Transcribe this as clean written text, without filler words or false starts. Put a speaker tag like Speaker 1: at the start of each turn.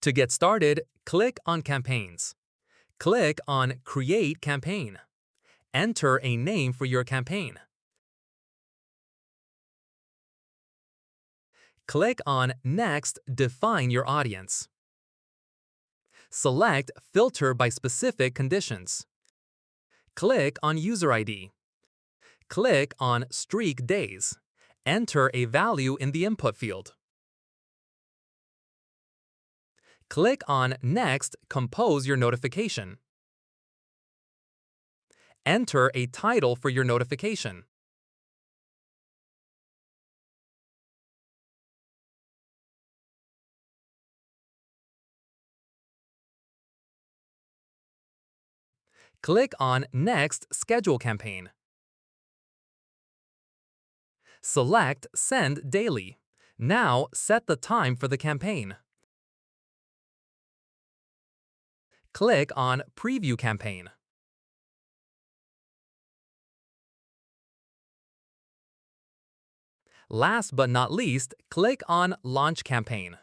Speaker 1: To get started, click on Campaigns. Click on Create Campaign. Enter a name for your campaign. Click on Next, define your audience. Select Filter by specific conditions. Click on User ID. Click on Streak Days. Enter a value in the input field. Click on Next, compose your notification. Enter a title for your notification. Click on Next, schedule campaign. Select Send Daily. Now set the time for the campaign. Click on Preview Campaign. Last but not least, click on Launch Campaign.